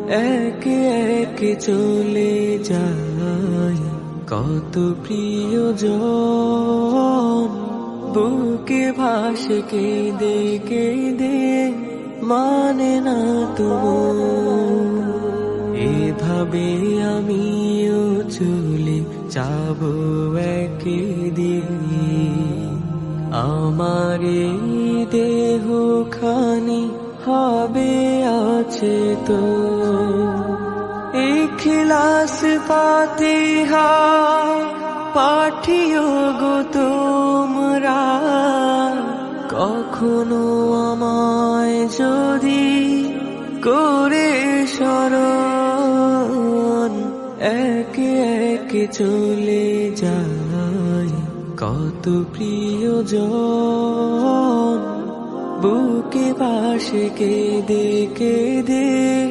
একে একে চলে যায় কত প্রিয়জন, বুকে ভাসে কেঁদে কেঁদে মানে না তুম। এভাবে আমিও চলে যাব একদিন, আমার এই দেহ খানি হবে আছে তো। ইখলাস ফাতিহা পাঠিও গো তোমরা, কখনো আমায় যদি করে স্মরণ। একে একে চলে যায় কত প্রিয়জন, বুকে পাশে কেঁদে কেঁদে